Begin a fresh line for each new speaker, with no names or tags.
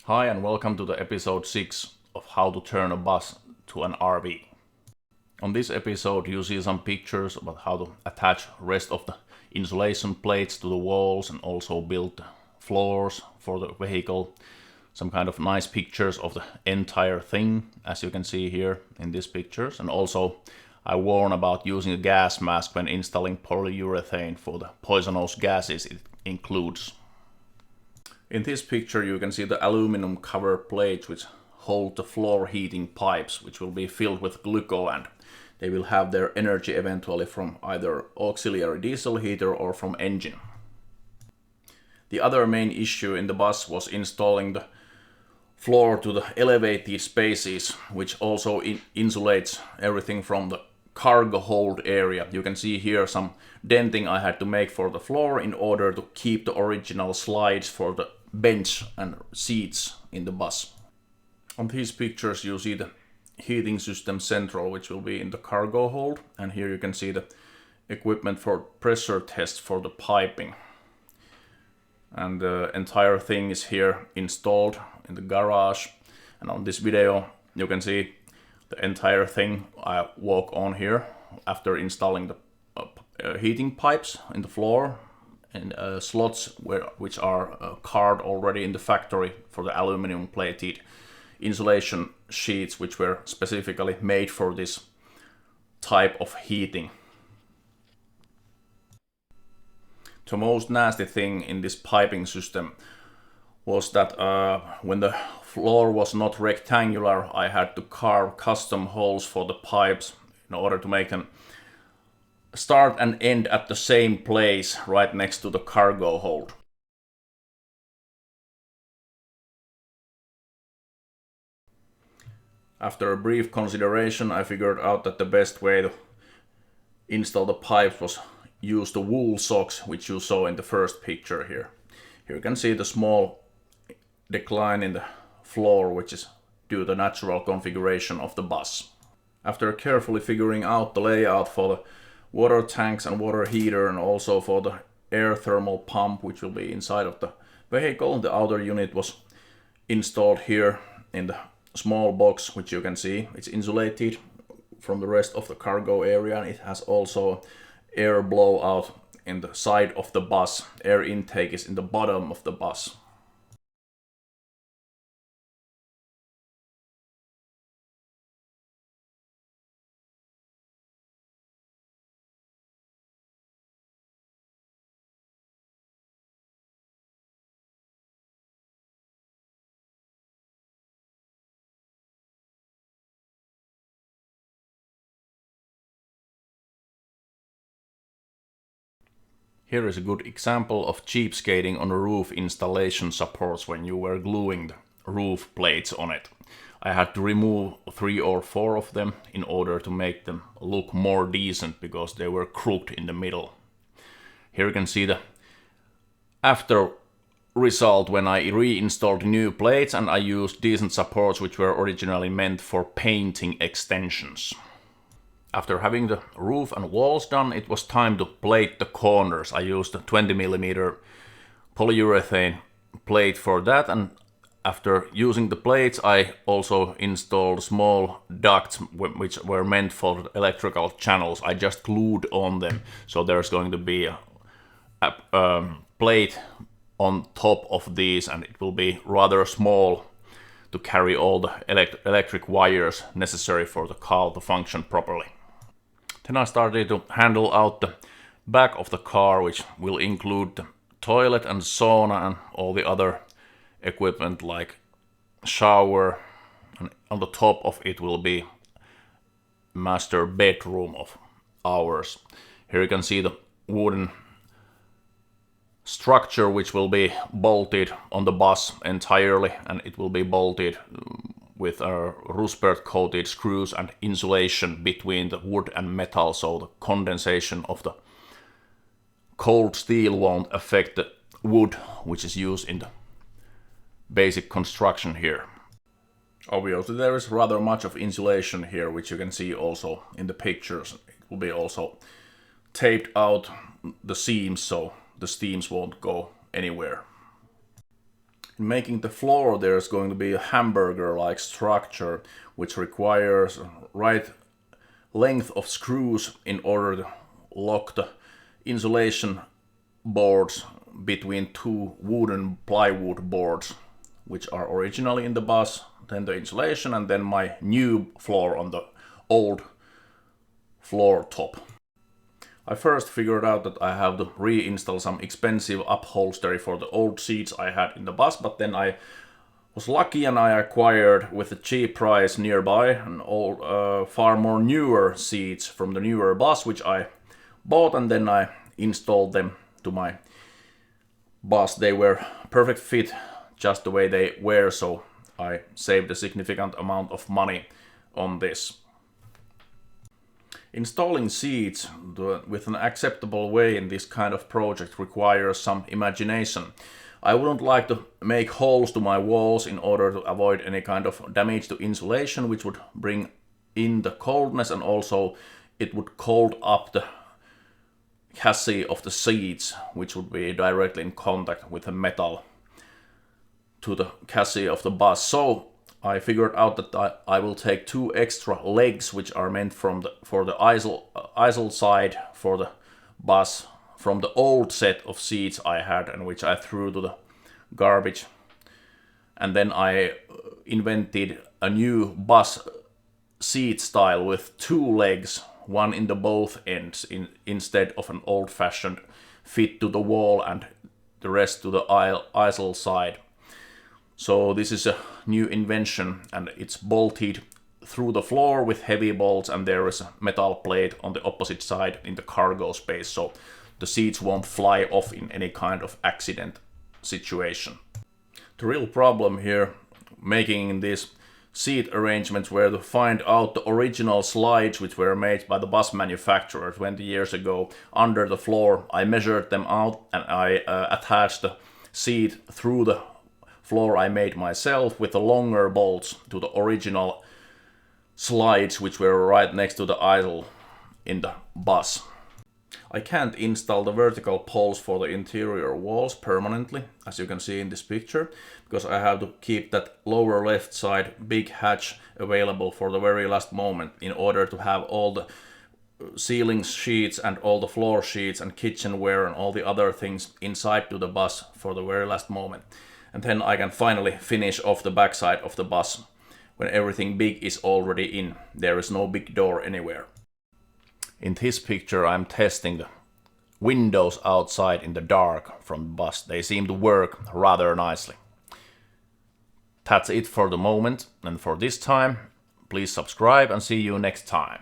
Hi and welcome to the episode 6 of how to turn a bus to an RV. On this episode you see some pictures about how to attach rest of the insulation plates to the walls and also build the floors for the vehicle. Some kind of nice pictures of the entire thing, as you can see here in these pictures. And also I warn about using a gas mask when installing polyurethane for the poisonous gases it includes. In this picture you can see the aluminum cover plates which hold the floor heating pipes, which will be filled with glycol, and they will have their energy eventually from either auxiliary diesel heater or from engine. The other main issue in the bus was installing the floor to the elevated spaces, which also insulates everything from the cargo hold area. You can see here some denting I had to make for the floor in order to keep the original slides for the bench and seats in the bus. On these pictures you see the heating system central, which will be in the cargo hold, and here you can see the equipment for pressure tests for the piping. And the entire thing is here installed in the garage, and on this video you can see the entire thing I walk on here after installing the heating pipes in the floor and slots which are carved already in the factory for the aluminum plated insulation sheets, which were specifically made for this type of heating. The most nasty thing in this piping system was that when the floor was not rectangular, I had to carve custom holes for the pipes in order to make them start and end at the same place right next to the cargo hold. After a brief consideration, I figured out that the best way to install the pipes was use the wool socks, which you saw in the first picture here. Here you can see the small decline in the floor, which is due to the natural configuration of the bus. After carefully figuring out the layout for the water tanks and water heater, and also for the air thermal pump which will be inside of the vehicle, the outer unit was installed here in the small box, which you can see. It's insulated from the rest of the cargo area, and it has also air blowout in the side of the bus. Air intake is in the bottom of the bus. Here is a good example of cheapskating on a roof installation supports when you were gluing the roof plates on it. I had to remove 3 or 4 of them in order to make them look more decent because they were crooked in the middle. Here you can see the after result when I reinstalled new plates and I used decent supports which were originally meant for painting extensions. After having the roof and walls done, it was time to plate the corners. I used a 20mm polyurethane plate for that, and after using the plates I also installed small ducts which were meant for the electrical channels. I just glued on them, so there's going to be a plate on top of these, and it will be rather small to carry all the electric wires necessary for the car to function properly. Then I started to handle out the back of the car, which will include the toilet and sauna and all the other equipment like shower, and on the top of it will be master bedroom of ours. Here you can see the wooden structure which will be bolted on the bus entirely, and it will be bolted with Ruspert coated screws and insulation between the wood and metal, so the condensation of the cold steel won't affect the wood which is used in the basic construction here. Obviously there is rather much of insulation here, which you can see also in the pictures. It will be also taped out the seams so the steams won't go anywhere. Making the floor, there's going to be a hamburger-like structure which requires right length of screws in order to lock the insulation boards between two wooden plywood boards, which are originally in the bus, then the insulation, and then my new floor on the old floor top. I first figured out that I have to reinstall some expensive upholstery for the old seats I had in the bus, but then I was lucky and I acquired with a cheap price nearby an old, far more newer seats from the newer bus, which I bought, and then I installed them to my bus. They were perfect fit just the way they were, so I saved a significant amount of money on this. Installing seats with an acceptable way in this kind of project requires some imagination. I wouldn't like to make holes to my walls in order to avoid any kind of damage to insulation, which would bring in the coldness, and also it would cold up the chassis of the seats, which would be directly in contact with the metal to the chassis of the bus. So I figured out that I will take two extra legs, which are meant for the ISIL side for the bus, from the old set of seats I had, and which I threw to the garbage. And then I invented a new bus seat style with two legs, one in the both ends, instead of an old-fashioned fit to the wall and the rest to the ISIL side. So this is a new invention, and it's bolted through the floor with heavy bolts, and there is a metal plate on the opposite side in the cargo space, so the seats won't fly off in any kind of accident situation. The real problem here making these seat arrangements were to find out the original slides which were made by the bus manufacturer 20 years ago under the floor. I measured them out and I attached the seat through the floor I made myself with the longer bolts to the original slides which were right next to the ISIL in the bus. I can't install the vertical poles for the interior walls permanently, as you can see in this picture, because I have to keep that lower left side big hatch available for the very last moment in order to have all the ceiling sheets and all the floor sheets and kitchenware and all the other things inside to the bus for the very last moment. And then I can finally finish off the backside of the bus when everything big is already in. There is no big door anywhere. In this picture I'm testing the windows outside in the dark from the bus. They seem to work rather nicely. That's it for the moment and for this time. Please subscribe and see you next time.